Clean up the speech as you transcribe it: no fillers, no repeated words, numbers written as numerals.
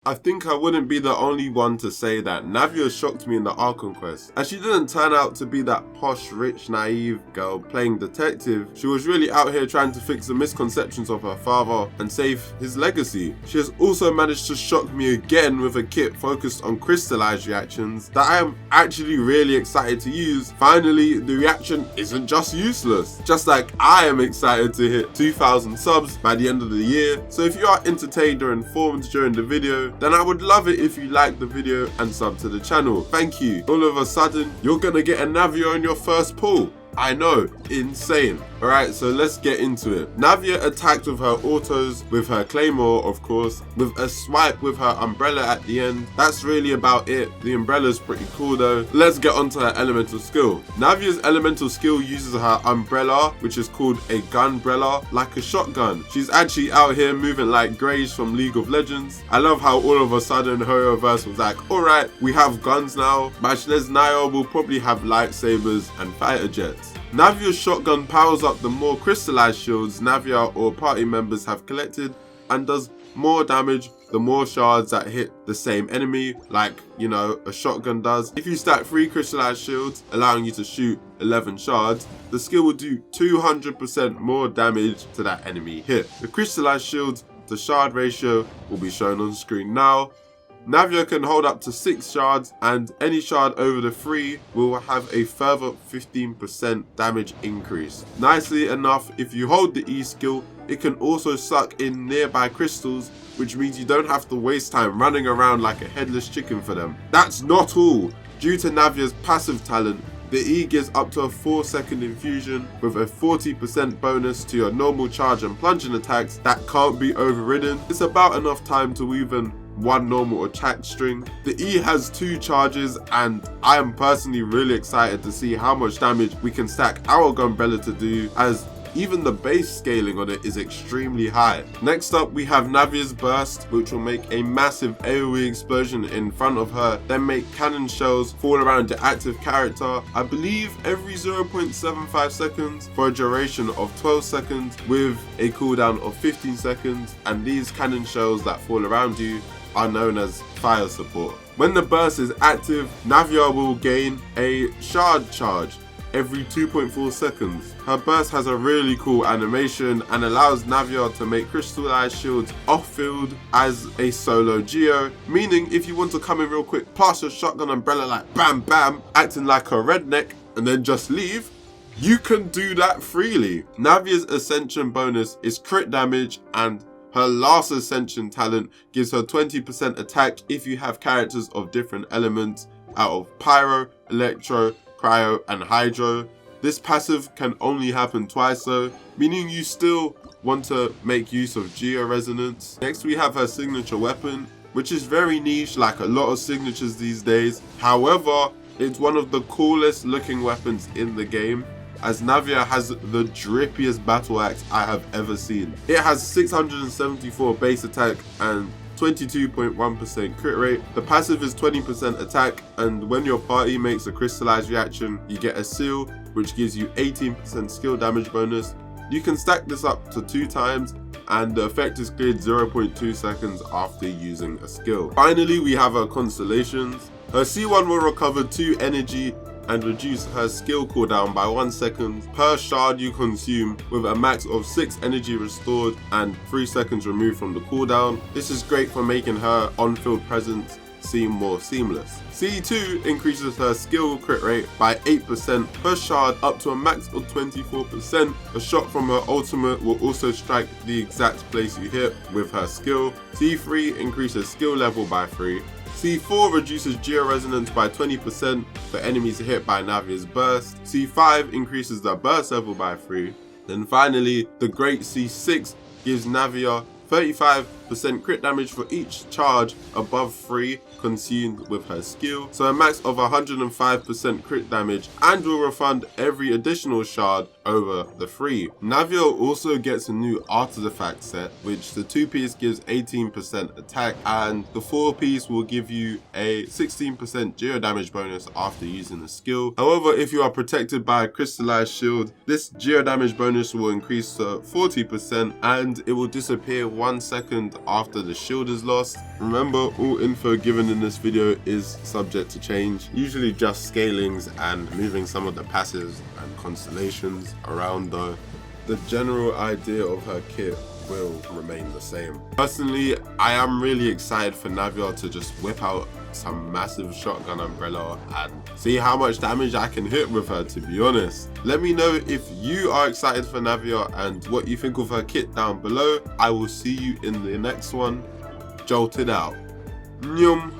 I think I wouldn't be the only one to say that Navia shocked me in the Archon quest, and she didn't turn out to be that posh, rich, naive girl playing detective. She was really out here trying to fix the misconceptions of her father and save his legacy. She has also managed to shock me again with a kit focused on crystalise reactions that I am actually really excited to use. Finally, the reaction isn't just useless, just like I am excited to hit 2,000 subs by the end of the year. So if you are entertained or informed during the video, then I would love it if you like the video and sub to the channel. Thank you. All of a sudden, you're gonna get a Navia on your first pull. I know, insane. Alright, so let's get into it. Navia attacked with her autos, with her claymore of course, with a swipe with her umbrella at the end. That's really about it. The umbrella's pretty cool though. Let's get onto her elemental skill. Navia's elemental skill uses her umbrella, which is called a gunbrella, like a shotgun. She's actually out here moving like Graves from League of Legends. I love how all of a sudden Hoyoverse was like, alright, we have guns now. Matchless Naya will probably have lightsabers and fighter jets. Navia's shotgun powers up the more crystallized shields Navia or party members have collected and does more damage the more shards that hit the same enemy, like, you know, a shotgun does. If you stack 3 crystallized shields, allowing you to shoot 11 shards, the skill will do 200% more damage to that enemy hit. The crystallized shields to shard ratio will be shown on screen now. Navia can hold up to 6 shards, and any shard over the 3 will have a further 15% damage increase. Nicely enough, if you hold the E skill, it can also suck in nearby crystals, which means you don't have to waste time running around like a headless chicken for them. That's not all. Due to Navia's passive talent, the E gives up to a 4-second infusion with a 40% bonus to your normal charge and plunging attacks that can't be overridden. It's about enough time to even one normal attack string. The E has 2 charges, and I am personally really excited to see how much damage we can stack our gunbrella to do, as even the base scaling on it is extremely high. Next up, we have Navia's burst, which will make a massive AoE explosion in front of her, then make cannon shells fall around the active character, I believe every 0.75 seconds for a duration of 12 seconds with a cooldown of 15 seconds, and these cannon shells that fall around you are known as fire support. When the burst is active, Navia will gain a shard charge every 2.4 seconds. Her burst has a really cool animation and allows Navia to make crystallized shields off-field as a solo geo, meaning if you want to come in real quick, pass your shotgun umbrella like bam bam, acting like a redneck, and then just leave, you can do that freely. Navia's ascension bonus is crit damage, and her last ascension talent gives her 20% attack if you have characters of different elements out of pyro, electro, cryo and hydro. This passive can only happen twice though, meaning you still want to make use of geo-resonance. Next we have her signature weapon, which is very niche like a lot of signatures these days. However, it's one of the coolest looking weapons in the game, as Navia has the drippiest battle axe I have ever seen. It has 674 base attack and 22.1% crit rate. The passive is 20% attack, and when your party makes a crystallized reaction, you get a seal, which gives you 18% skill damage bonus. You can stack this up to 2 times, and the effect is cleared 0.2 seconds after using a skill. Finally, we have her Constellations. Her C1 will recover 2 energy and reduce her skill cooldown by 1 second per shard you consume, with a max of 6 energy restored and 3 seconds removed from the cooldown. This is great for making her on-field presence seem more seamless. C2 increases her skill crit rate by 8% per shard up to a max of 24%. A shot from her ultimate will also strike the exact place you hit with her skill. C3 increases skill level by 3. C4 reduces geo-resonance by 20% for enemies hit by Navia's burst. C5 increases the burst level by 3. Then finally, the great C6 gives Navia 35% crit damage for each charge above 3 consumed with her skill, so a max of 105% crit damage, and will refund every additional shard over the 3. Navia also gets a new artifact set, which the 2-piece gives 18% attack, and the 4-piece will give you a 16% geo damage bonus after using the skill. However, if you are protected by a crystallized shield, this geo damage bonus will increase to 40%, and it will disappear 1 second after the shield is lost. Remember, all info given in this video is subject to change, usually just scalings and moving some of the passives and constellations around though. The general idea of her kit will remain the same. Personally, I am really excited for Navia to just whip out some massive shotgun umbrella and see how much damage I can hit with her, to be honest. Let me know if you are excited for Navia and what you think of her kit down below. I will see you in the next one. Jolted out. Nyum.